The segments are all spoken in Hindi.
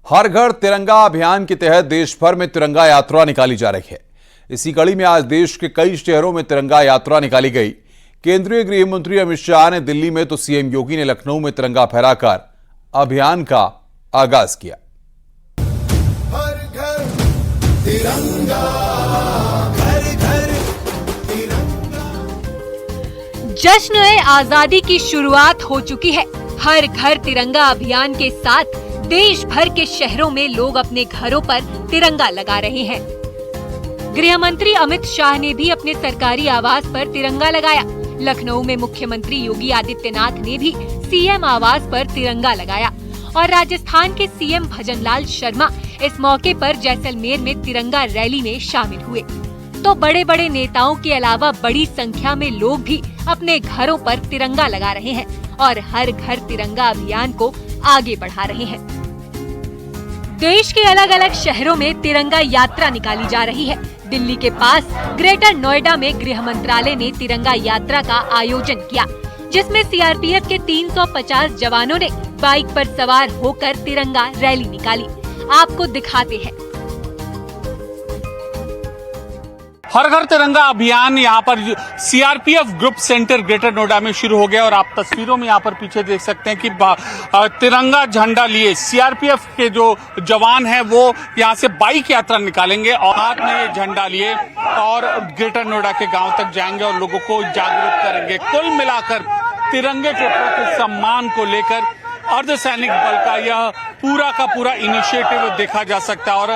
हर घर तिरंगा अभियान के तहत देश भर में तिरंगा यात्रा निकाली जा रही है। इसी कड़ी में आज देश के कई शहरों में तिरंगा यात्रा निकाली गई। केंद्रीय गृह मंत्री अमित शाह ने दिल्ली में तो सीएम योगी ने लखनऊ में तिरंगा फहराकर अभियान का आगाज किया। हर घर तिरंगा, घर घर तिरंगा। जश्न-ए-आजादी की शुरुआत हो चुकी है। हर घर तिरंगा अभियान के साथ देश भर के शहरों में लोग अपने घरों पर तिरंगा लगा रहे हैं। गृह मंत्री अमित शाह ने भी अपने सरकारी आवास पर तिरंगा लगाया। लखनऊ में मुख्यमंत्री योगी आदित्यनाथ ने भी सीएम आवास पर तिरंगा लगाया और राजस्थान के सीएम भजनलाल शर्मा इस मौके पर जैसलमेर में तिरंगा रैली में शामिल हुए। तो बड़े बड़े नेताओं के अलावा बड़ी संख्या में लोग भी अपने घरों पर तिरंगा लगा रहे हैं और हर घर तिरंगा अभियान को आगे बढ़ा रहे हैं। देश के अलग अलग शहरों में तिरंगा यात्रा निकाली जा रही है। दिल्ली के पास ग्रेटर नोएडा में गृह मंत्रालय ने तिरंगा यात्रा का आयोजन किया, जिसमें सीआरपीएफ के 350 जवानों ने बाइक पर सवार होकर तिरंगा रैली निकाली। आपको दिखाते हैं। हर घर तिरंगा अभियान यहाँ पर CRPF group centre greater Noida में शुरू हो गया और आप तस्वीरों में यहाँ पर पीछे देख सकते हैं कि तिरंगा झंडा लिए सीआरपीएफ के जो जवान हैं वो यहाँ से बाइक यात्रा निकालेंगे और हाथ में ये झंडा लिए और ग्रेटर नोएडा के गांव तक जाएंगे और लोगों को जागरूक करेंगे। कुल मिलाकर तिरंगे के प्रति सम्मान को लेकर अर्धसैनिक बल का यह पूरा का पूरा इनिशिएटिव देखा जा सकता है और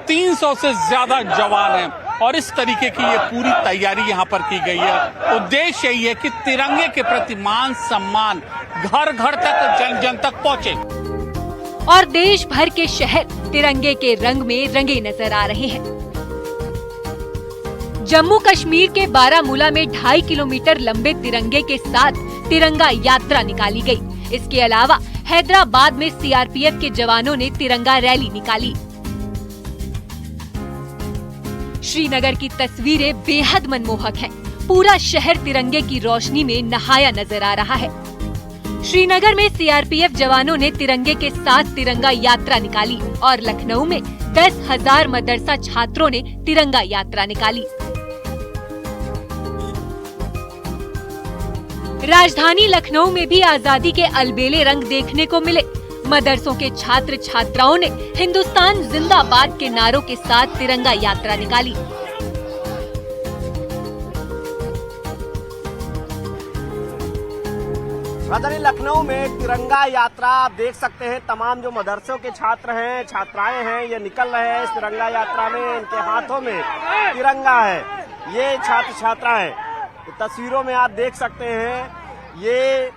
350 से ज्यादा जवान हैं और इस तरीके की ये पूरी तैयारी यहाँ पर की गई है। उद्देश्य यही है कि तिरंगे के प्रति मान सम्मान घर घर तक जन जन तक पहुँचे और देश भर के शहर तिरंगे के रंग में रंगे नजर आ रहे हैं। जम्मू कश्मीर के बारामूला में 2.5 किलोमीटर लंबे तिरंगे के साथ तिरंगा यात्रा निकाली गई। इसके अलावा हैदराबाद में सीआरपीएफ के जवानों ने तिरंगा रैली निकाली। श्रीनगर की तस्वीरें बेहद मनमोहक हैं। पूरा शहर तिरंगे की रोशनी में नहाया नजर आ रहा है। श्रीनगर में सीआरपीएफ जवानों ने तिरंगे के साथ तिरंगा यात्रा निकाली और लखनऊ में 10,000 मदरसा छात्रों ने तिरंगा यात्रा निकाली। राजधानी लखनऊ में भी आजादी के अलबेले रंग देखने को मिले। मदरसों के छात्र छात्राओं ने हिंदुस्तान जिंदाबाद के नारों के साथ तिरंगा यात्रा निकाली। राजधानी लखनऊ में तिरंगा यात्रा आप देख सकते हैं। तमाम जो मदरसों के छात्र हैं, छात्राएं हैं, ये निकल रहे हैं इस तिरंगा यात्रा में। इनके हाथों में तिरंगा है। ये छात्र छात्राएं तस्वीरों में आप देख सकते हैं, ये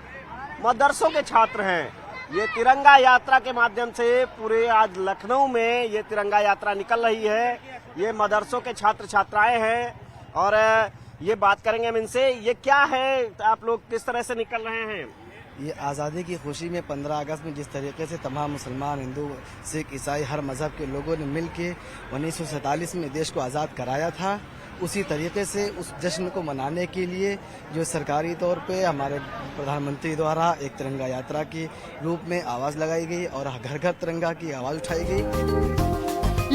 मदरसों के छात्र हैं। ये तिरंगा यात्रा के माध्यम से पूरे आज लखनऊ में ये तिरंगा यात्रा निकल रही है। ये मदरसों के छात्र छात्राएं हैं और ये बात करेंगे हम इनसे। ये क्या है, आप लोग किस तरह से निकल रहे हैं? ये आज़ादी की खुशी में 15 अगस्त में जिस तरीके से तमाम मुसलमान, हिंदू, सिख, ईसाई हर मजहब के लोगों ने मिलकर 1947 में देश को आज़ाद कराया था, उसी तरीके से उस जश्न को मनाने के लिए जो सरकारी तौर पे हमारे प्रधानमंत्री द्वारा एक तिरंगा यात्रा के रूप में आवाज लगाई गई और घर घर तिरंगा की आवाज उठाई गई।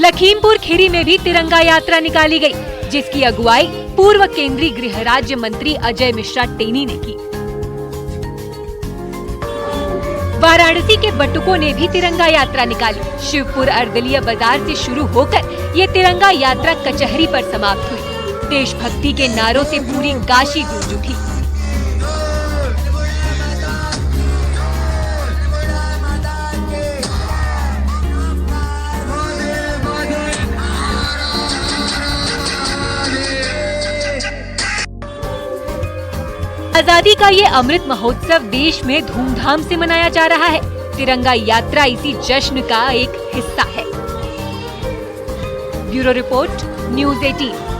लखीमपुर खीरी में भी तिरंगा यात्रा निकाली गई, जिसकी अगुवाई पूर्व केंद्रीय गृह राज्य मंत्री अजय मिश्रा टेनी ने की। वाराणसी के बटुकों ने भी तिरंगा यात्रा निकाली। शिवपुर अर्दलिया बाजार से शुरू होकर ये तिरंगा यात्रा कचहरी पर समाप्त हुई। देशभक्ति के नारों से पूरी काशी गूंज उठी। आजादी का ये अमृत महोत्सव देश में धूमधाम से मनाया जा रहा है। तिरंगा यात्रा इसी जश्न का एक हिस्सा है। Bureau report, news 18।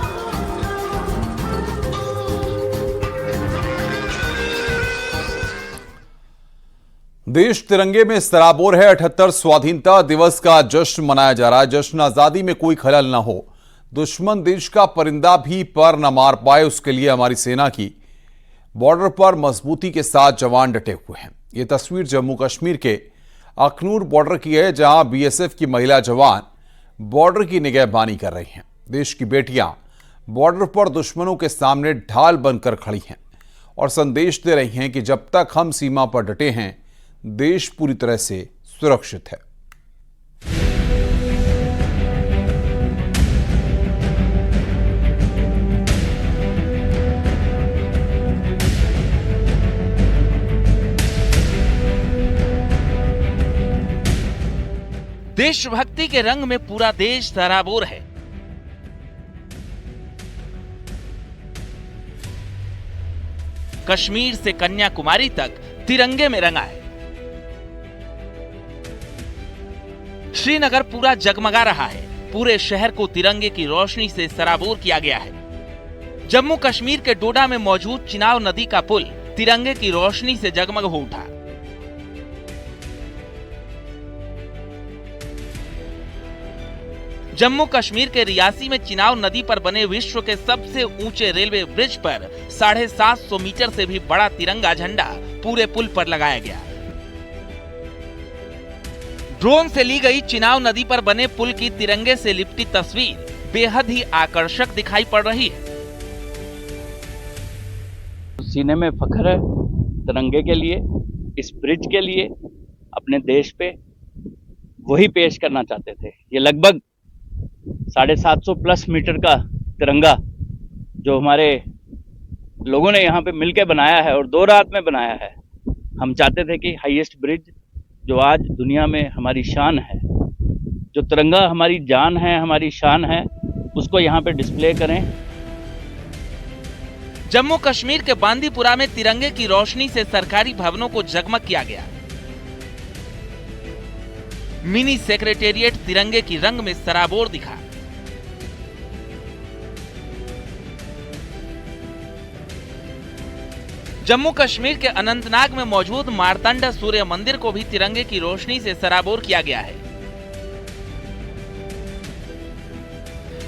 देश तिरंगे में सराबोर है। 78 स्वाधीनता दिवस का जश्न मनाया जा रहा है। जश्न आजादी में कोई खलल न हो, दुश्मन देश का परिंदा भी पर न मार पाए, उसके लिए हमारी सेना की बॉर्डर पर मजबूती के साथ जवान डटे हुए हैं। ये तस्वीर जम्मू कश्मीर के अखनूर बॉर्डर की है, जहां बीएसएफ की महिला जवान बॉर्डर की निगहबानी कर रही हैं। देश की बेटियां बॉर्डर पर दुश्मनों के सामने ढाल बनकर खड़ी हैं और संदेश दे रही हैं कि जब तक हम सीमा पर डटे हैं, देश पूरी तरह से सुरक्षित है। देशभक्ति के रंग में पूरा देश सराबोर है। कश्मीर से कन्याकुमारी तक तिरंगे में रंगा है। श्रीनगर पूरा जगमगा रहा है। पूरे शहर को तिरंगे की रोशनी से सराबोर किया गया है। जम्मू कश्मीर के डोडा में मौजूद चिनाब नदी का पुल तिरंगे की रोशनी से जगमग हो उठा। जम्मू कश्मीर के रियासी में चिनाब नदी पर बने विश्व के सबसे ऊंचे रेलवे ब्रिज पर 750 मीटर से भी बड़ा तिरंगा झंडा पूरे पुल पर लगाया गया। ड्रोन से ली गई चिनाब नदी पर बने पुल की तिरंगे से लिपटी तस्वीर बेहद ही आकर्षक दिखाई पड़ रही है। सीने में फख्र है तिरंगे के लिए, इस ब्रिज के लिए, अपने देश पे वही पेश करना चाहते थे। ये लगभग 750 प्लस मीटर का तिरंगा जो हमारे लोगों ने यहाँ पे मिलके बनाया है और 2 रात में बनाया है। हम चाहते थे कि हाईएस्ट ब्रिज जो आज दुनिया में हमारी शान है, जो तिरंगा हमारी जान है, हमारी शान है, उसको यहाँ पे डिस्प्ले करें। जम्मू कश्मीर के बांदीपुरा में तिरंगे की रोशनी से सरकारी भवनों को जगमग किया गया। मिनी सेक्रेटेरिएट तिरंगे की रंग में सराबोर दिखा। जम्मू कश्मीर के अनंतनाग में मौजूद मार्तंड सूर्य मंदिर को भी तिरंगे की रोशनी से सराबोर किया गया है।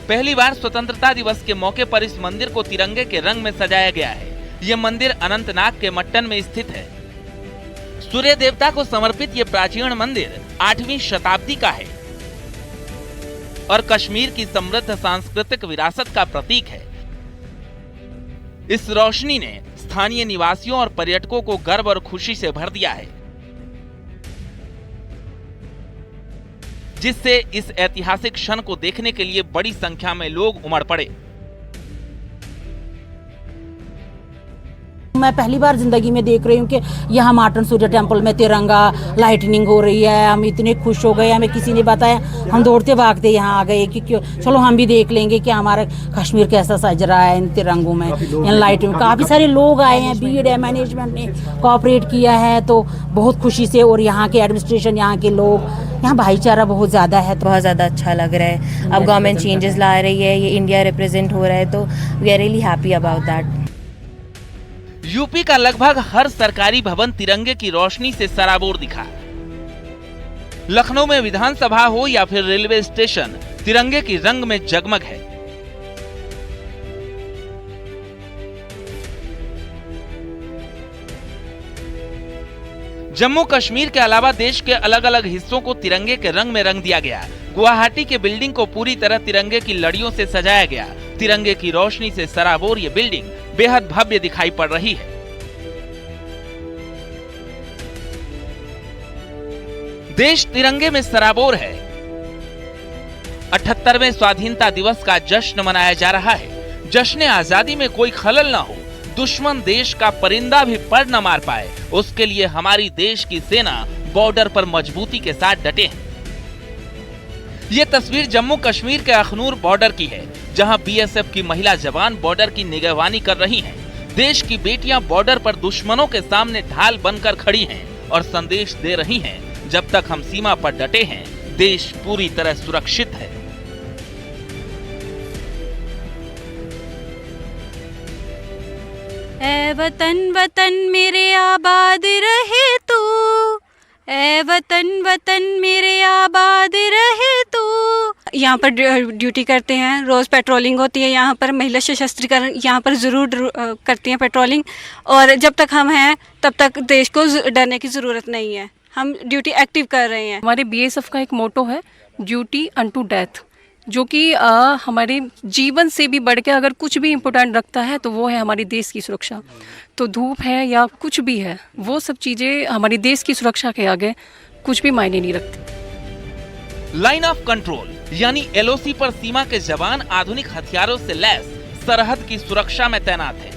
पहली बार स्वतंत्रता दिवस के मौके पर इस मंदिर को तिरंगे के रंग में सजाया गया है। यह मंदिर अनंतनाग के मट्टन में स्थित है। सूर्य देवता को समर्पित यह प्राचीन मंदिर 8वीं शताब्दी का है और कश्मीर की समृद्ध सांस्कृतिक विरासत का प्रतीक है। इस रोशनी ने स्थानीय निवासियों और पर्यटकों को गर्व और खुशी से भर दिया है, जिससे इस ऐतिहासिक क्षण को देखने के लिए बड़ी संख्या में लोग उमड़ पड़े। मैं पहली बार जिंदगी में देख रही हूँ कि यहाँ मार्टन सूर्य टेम्पल में तिरंगा लाइटनिंग हो रही है। हम इतने खुश हो गए, हमें किसी ने बताया, हम दौड़ते भागते यहाँ आ गए कि चलो हम भी देख लेंगे कि हमारा कश्मीर कैसा सज रहा है इन तिरंगों में, इन लाइट में। काफ़ी सारे लोग आए हैं, भीड़ है, मैनेजमेंट ने कोऑपरेट किया है, तो बहुत खुशी से। और यहाँ के एडमिनिस्ट्रेशन, यहाँ के लोग, यहाँ भाईचारा बहुत ज़्यादा है, तो बहुत ज़्यादा अच्छा लग रहा है। अब गवर्नमेंट चेंजेस ला रही है, ये इंडिया रिप्रेजेंट हो रहा है, तो we are really happy about that. UP का लगभग हर सरकारी भवन तिरंगे की रोशनी से सराबोर दिखा। लखनऊ में विधानसभा हो या फिर रेलवे स्टेशन, तिरंगे की रंग में जगमग है। जम्मू कश्मीर के अलावा देश के अलग अलग हिस्सों को तिरंगे के रंग में रंग दिया गया। गुवाहाटी के बिल्डिंग को पूरी तरह तिरंगे की लड़ियों से सजाया गया। तिरंगे की रोशनी से सराबोर ये बिल्डिंग बेहद भव्य दिखाई पड़ रही है। देश तिरंगे में सराबोर है। 78वें स्वाधीनता दिवस का जश्न मनाया जा रहा है। जश्न आजादी में कोई खलल न हो, दुश्मन देश का परिंदा भी पर न मार पाए, उसके लिए हमारी देश की सेना बॉर्डर पर मजबूती के साथ डटे हैं। ये तस्वीर जम्मू कश्मीर के अखनूर बॉर्डर की है, जहां बीएसएफ की महिला जवान बॉर्डर की निगरानी कर रही हैं। देश की बेटियां बॉर्डर पर दुश्मनों के सामने ढाल बनकर खड़ी हैं और संदेश दे रही हैं, जब तक हम सीमा पर डटे हैं, देश पूरी तरह सुरक्षित है। ऐ वतन वतन मेरे आबाद रहे तू, ऐ वतन वतन मेरे आबाद रहे तू। यहाँ पर ड्यूटी करते हैं, रोज़ पेट्रोलिंग होती है यहाँ पर। महिला सशस्त्रीकरण यहाँ पर ज़रूर करती हैं पेट्रोलिंग, और जब तक हम हैं तब तक देश को डरने की ज़रूरत नहीं है। हम ड्यूटी एक्टिव कर रहे हैं। हमारे बीएसएफ का एक मोटो है ड्यूटी अनटू डेथ, जो कि हमारे जीवन से भी बढ़ के अगर कुछ भी इम्पोर्टेंट रखता है तो वो है हमारी देश की सुरक्षा। तो धूप है या कुछ भी है, वो सब चीज़ें हमारी देश की सुरक्षा के आगे कुछ भी मायने नहीं रखती। लाइन ऑफ कंट्रोल यानी एलओसी पर सीमा के जवान आधुनिक हथियारों से लैस सरहद की सुरक्षा में तैनात हैं।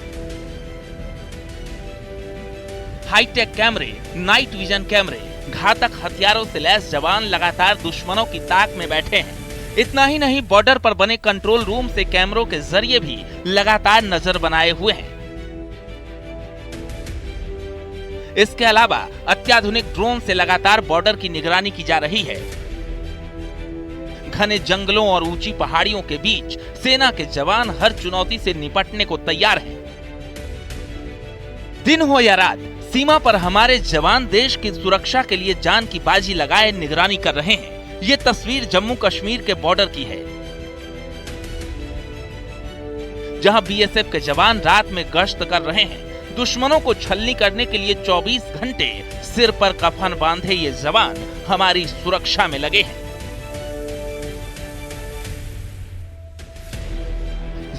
हाईटेक कैमरे, नाइट विजन कैमरे, घातक हथियारों से लैस जवान लगातार दुश्मनों की ताक में बैठे हैं। इतना ही नहीं, बॉर्डर पर बने कंट्रोल रूम से कैमरों के जरिए भी लगातार नजर बनाए हुए हैं। इसके अलावा अत्याधुनिक ड्रोन से लगातार बॉर्डर की निगरानी की जा रही है। घने जंगलों और ऊंची पहाड़ियों के बीच सेना के जवान हर चुनौती से निपटने को तैयार हैं। दिन हो या रात, सीमा पर हमारे जवान देश की सुरक्षा के लिए जान की बाजी लगाए निगरानी कर रहे हैं। ये तस्वीर जम्मू कश्मीर के बॉर्डर की है, जहां बीएसएफ के जवान रात में गश्त कर रहे हैं। दुश्मनों को छलनी करने के लिए 24 घंटे सिर पर कफन बांधे ये जवान हमारी सुरक्षा में लगे हैं।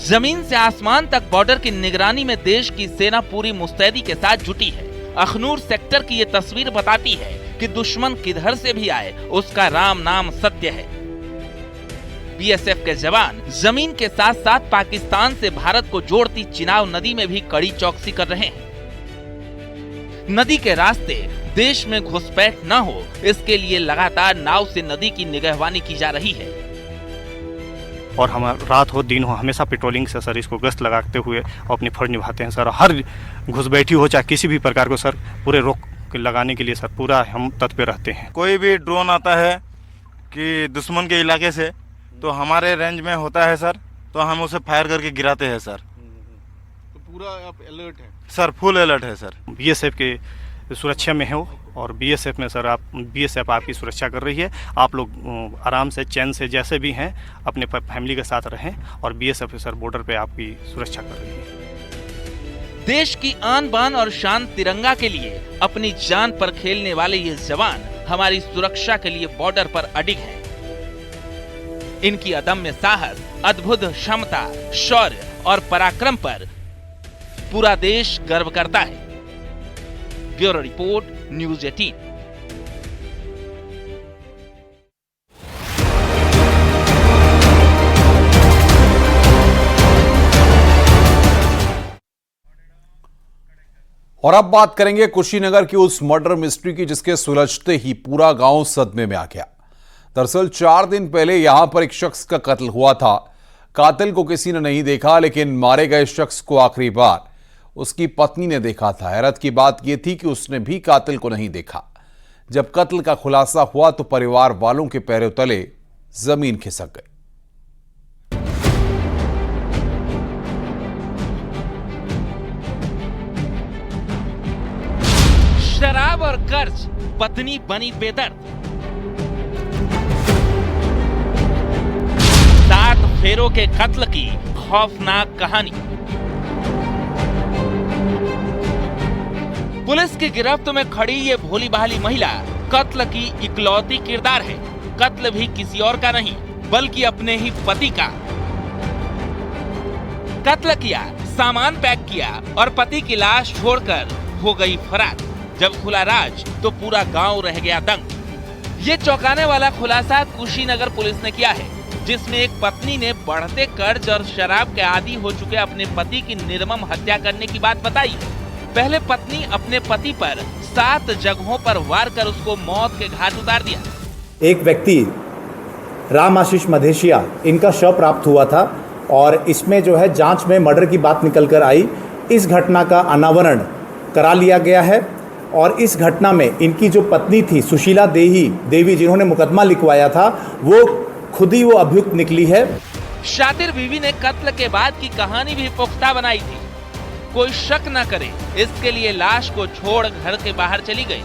जमीन से आसमान तक बॉर्डर की निगरानी में देश की सेना पूरी मुस्तैदी के साथ जुटी है। अखनूर सेक्टर की ये तस्वीर बताती है कि दुश्मन किधर से भी आए, उसका राम नाम सत्य है। बीएसएफ के जवान जमीन के साथ साथ पाकिस्तान से भारत को जोड़ती चिनाब नदी में भी कड़ी चौकसी कर रहे हैं। नदी के रास्ते देश में घुसपैठ न हो, इसके लिए लगातार नाव से नदी की निगहबानी की जा रही है। और हम रात हो दिन हो हमेशा पेट्रोलिंग से सर इसको गश्त लगाते हुए अपनी फर्ज निभाते हैं सर। हर घुसपैठी हो चाहे किसी भी प्रकार को सर पूरे रोक लगाने के लिए सर पूरा हम तत्पर रहते हैं। कोई भी ड्रोन आता है कि दुश्मन के इलाके से तो हमारे रेंज में होता है सर, तो हम उसे फायर करके गिराते हैं सर। तो पूरा आप अलर्ट है सर, फुल अलर्ट है सर। बीएसएफ के सुरक्षा में हो और बीएसएफ में सर बीएसएफ आपकी सुरक्षा कर रही है। आप लोग आराम से चैन से जैसे भी हैं अपने फैमिली के साथ रहें और बीएसएफ सर बॉर्डर पे आपकी सुरक्षा कर रही है। देश की आन बान और शान तिरंगा के लिए अपनी जान पर खेलने वाले ये जवान हमारी सुरक्षा के लिए बॉर्डर पर अडिग हैं। इनकी अदम्य साहस, अद्भुत क्षमता, शौर्य और पराक्रम पर पूरा देश गर्व करता है। Bureau report, news 18। और अब बात करेंगे कुशीनगर की उस मर्डर मिस्ट्री की जिसके सुलझते ही पूरा गांव सदमे में आ गया। दरअसल 4 दिन पहले यहां पर एक शख्स का कत्ल हुआ था। कातिल को किसी ने नहीं देखा, लेकिन मारे गए शख्स को आखिरी बार उसकी पत्नी ने देखा था। हैरत की बात यह थी कि उसने भी कातिल को नहीं देखा। जब कत्ल का खुलासा हुआ तो परिवार वालों के पैरों तले जमीन खिसक गई। शराब और कर्ज, पत्नी बनी बेदर्द। 7 फेरों के कत्ल की खौफनाक कहानी। पुलिस की गिरफ्त में खड़ी ये भोली भाली महिला कत्ल की इकलौती किरदार है। कत्ल भी किसी और का नहीं बल्कि अपने ही पति का। कत्ल किया, सामान पैक किया और पति की लाश छोड़कर हो गई फरार। जब खुला राज तो पूरा गांव रह गया दंग। ये चौंकाने वाला खुलासा कुशीनगर पुलिस ने किया है, जिसमें एक पत्नी ने बढ़ते कर्ज और शराब के आदी हो चुके अपने पति की निर्मम हत्या करने की बात बताई। पहले पत्नी अपने पति पर 7 जगहों पर वार कर उसको मौत के घाट उतार दिया। एक व्यक्ति राम आशीष मधेशिया, इनका शव प्राप्त हुआ था और इसमें जो है जांच में मर्डर की बात निकल कर आई। इस घटना का अनावरण करा लिया गया है और इस घटना में इनकी जो पत्नी थी सुशीला देवी जिन्होंने मुकदमा लिखवाया था, वो खुद ही वो अभियुक्त निकली है। शातिर बीवी ने कत्ल के बाद की कहानी भी पुख्ता बनाई थी। कोई शक न करे, इसके लिए लाश को छोड़ घर के बाहर चली गई।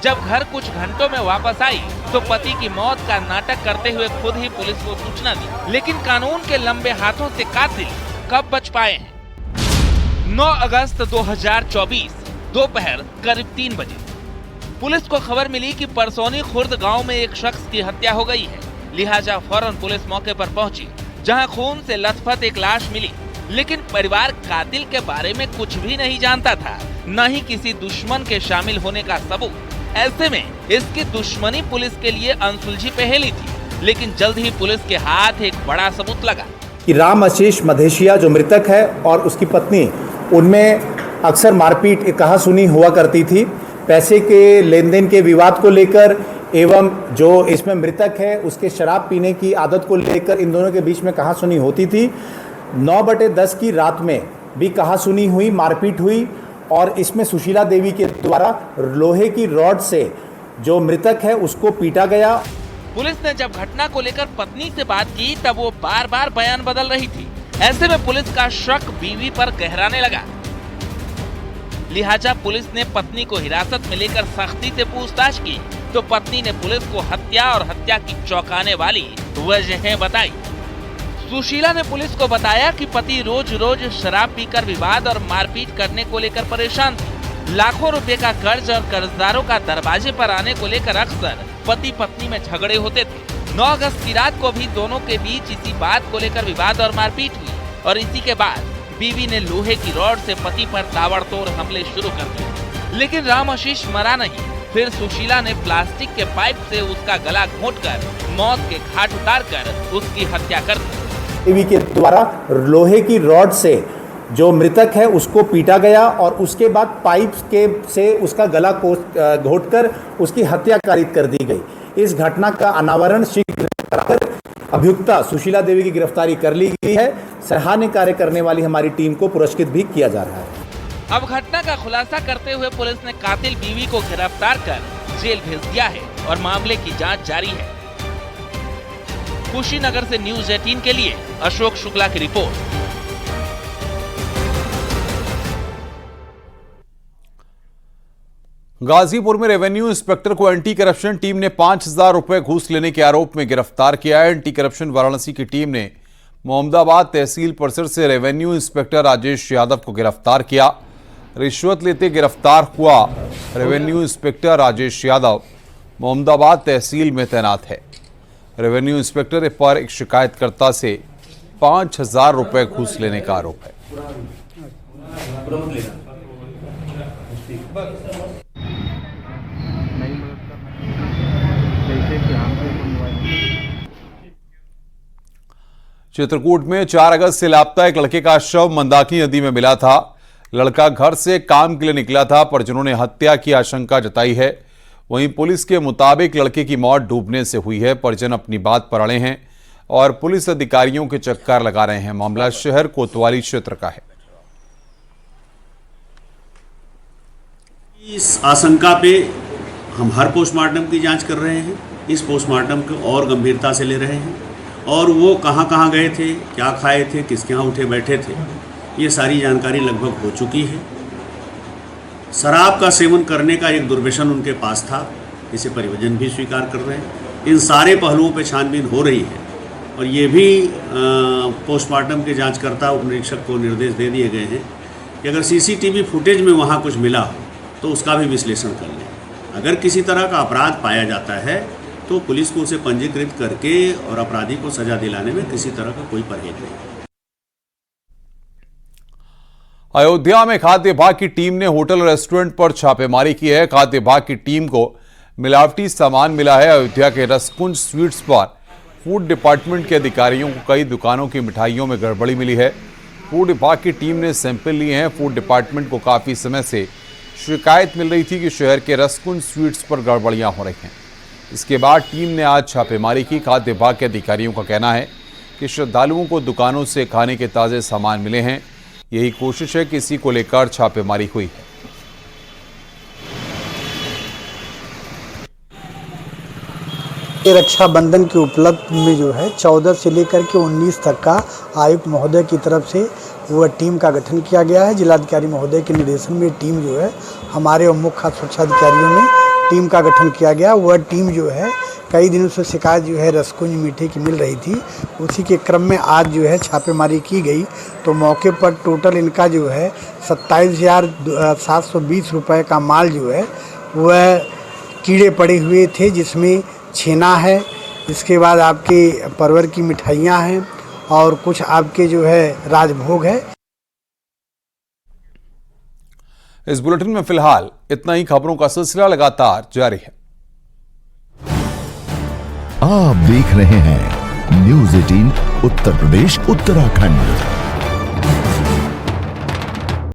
जब घर कुछ घंटों में वापस आई तो पति की मौत का नाटक करते हुए खुद ही पुलिस को सूचना दी। लेकिन कानून के लंबे हाथों से कातिल कब बच पाए हैं? 9 अगस्त 2024 दोपहर करीब 3 बजे पुलिस को खबर मिली कि परसौनी खुर्द गांव में एक शख्स की हत्या हो गई है। लिहाजा फौरन पुलिस मौके पर पहुंची, जहां खून से लथपथ एक लाश मिली। लेकिन परिवार कातिल के बारे में कुछ भी नहीं जानता था, न ही किसी दुश्मन के शामिल होने का सबूत। ऐसे में इसकी दुश्मनी पुलिस के लिए अनसुलझी पहेली थी। लेकिन जल्द ही पुलिस के हाथ एक बड़ा सबूत लगा कि राम आशीष मधेशिया जो मृतक है और उसकी पत्नी, उनमें अक्सर मारपीट कहासुनी हुआ करती थी। पैसे के लेन देन के विवाद को लेकर एवं जो इसमें मृतक है उसके शराब पीने की आदत को लेकर इन दोनों के बीच में कहासुनी होती थी। 9/10 की रात में भी कहासुनी हुई, मारपीट हुई और इसमें सुशीला देवी के द्वारा लोहे की रॉड से जो मृतक है उसको पीटा गया। पुलिस ने जब घटना को लेकर पत्नी से बात की तब वो बार बार बयान बदल रही थी। ऐसे में पुलिस का शक बीवी पर गहराने लगा। लिहाजा पुलिस ने पत्नी को हिरासत में लेकर सख्ती से पूछताछ की तो पत्नी ने पुलिस को हत्या और हत्या की चौंकाने वाली वजहें बताई। सुशीला ने पुलिस को बताया कि पति रोज रोज शराब पीकर विवाद और मारपीट करने को लेकर परेशान थे। लाखों रुपए का कर्ज और कर्जदारों का दरवाजे पर आने को लेकर अक्सर पति पत्नी में झगड़े होते थे। 9 अगस्त की रात को भी दोनों के बीच इसी बात को लेकर विवाद और मारपीट हुई और इसी के बाद बीवी ने लोहे की रॉड से पति पर ताबड़तोड़ हमले शुरू कर दिए। लेकिन राम आशीष मरा नहीं। फिर सुशीला ने प्लास्टिक के पाइप से उसका गला घोंटकर मौत के घाट उतारकर उसकी हत्या कर दी। देवी के द्वारा लोहे की रॉड से जो मृतक है उसको पीटा गया और उसके बाद पाइप के से उसका गला घोंटकर उसकी हत्या कारित कर दी गई। इस घटना का अनावरण शीघ्र कराकर अभियुक्ता सुशीला देवी की गिरफ्तारी कर ली गई है। सराहनीय कार्य करने वाली हमारी टीम को पुरस्कृत भी किया जा रहा है। अब घटना का खुलासा करते हुए पुलिस ने कातिल बीवी को गिरफ्तार कर जेल भेज दिया है और मामले की जांच जारी है। कुशीनगर से न्यूज़ 18 के लिए अशोक शुक्ला की रिपोर्ट। गाजीपुर में रेवेन्यू इंस्पेक्टर को एंटी करप्शन टीम ने 5,000 रुपए घूस लेने के आरोप में गिरफ्तार किया है। एंटी करप्शन वाराणसी की टीम ने मोहम्मदाबाद तहसील परिसर से रेवेन्यू इंस्पेक्टर राजेश यादव को गिरफ्तार किया। रिश्वत लेते गिरफ्तार हुआ रेवेन्यू इंस्पेक्टर राजेश यादव मोहम्मदाबाद तहसील में तैनात है। रेवेन्यू इंस्पेक्टर पर एक शिकायतकर्ता से 5,000 रुपए घूस लेने का आरोप है। चित्रकूट में 4 अगस्त से लापता एक लड़के का शव मंदाकिनी नदी में मिला था। लड़का घर से काम के लिए निकला था, परिजनों ने हत्या की आशंका जताई है। वहीं पुलिस के मुताबिक लड़के की मौत डूबने से हुई है। परिजन अपनी बात पर अड़े हैं और पुलिस अधिकारियों के चक्कर लगा रहे हैं। मामला शहर कोतवाली क्षेत्र का है। इस आशंका पे हम हर पोस्टमार्टम की जांच कर रहे हैं। इस पोस्टमार्टम को और गंभीरता से ले रहे हैं और वो कहाँ गए थे, क्या खाए थे, किसके यहाँ उठे बैठे थे, ये सारी जानकारी लगभग हो चुकी है। शराब का सेवन करने का एक दुर्व्यसन उनके पास था, इसे परिजन भी स्वीकार कर रहे हैं। इन सारे पहलुओं पे छानबीन हो रही है और ये भी पोस्टमार्टम के जांचकर्ता उप निरीक्षक को निर्देश दे दिए गए हैं कि अगर सीसीटीवी फुटेज में वहाँ कुछ मिला हो तो उसका भी विश्लेषण कर लें। अगर किसी तरह का अपराध पाया जाता है तो पुलिस को उसे पंजीकृत करके और अपराधी को सजा दिलाने में किसी तरह का कोई परहेज नहीं। अयोध्या में खाद्य विभाग की टीम ने होटल रेस्टोरेंट पर छापेमारी की है। खाद्य विभाग की टीम को मिलावटी सामान मिला है। अयोध्या के रसकुंज स्वीट्स पर फूड डिपार्टमेंट के अधिकारियों को कई दुकानों की मिठाइयों में गड़बड़ी मिली है। फूड विभाग की टीम ने सैंपल लिए हैं। फूड डिपार्टमेंट को काफी समय से शिकायत मिल रही थी कि शहर के रसकुंज स्वीट्स पर गड़बड़ियां हो रही हैं। इसके बाद टीम ने आज छापेमारी की। खाद्य विभाग के अधिकारियों का कहना है कि श्रद्धालुओं को दुकानों से खाने के ताज़े सामान मिले हैं। यही कोशिश है कि इसी को लेकर छापेमारी हुई है। रक्षाबंधन के उपलक्ष्य में जो है 14 से लेकर के 19 तक का आयुक्त महोदय की तरफ से वह टीम का गठन किया गया है। जिलाधिकारी महोदय के निर्देशन में टीम जो है हमारे और मुख्य खाद्य सुरक्षा अधिकारियों ने टीम का गठन किया गया। वह टीम जो है कई दिनों से शिकायत जो है रसकुंज मीठे की मिल रही थी, उसी के क्रम में आज जो है छापेमारी की गई तो मौके पर टोटल इनका जो है 27,720 रुपये का माल जो है वह कीड़े पड़े हुए थे, जिसमें छेना है, इसके बाद आपके परवर की मिठाइयाँ हैं और कुछ आपके जो है राजभोग है। इस बुलेटिन में फिलहाल इतना ही। खबरों का सिलसिला लगातार जारी है। आप देख रहे हैं न्यूज़ 18 उत्तर प्रदेश उत्तराखंड।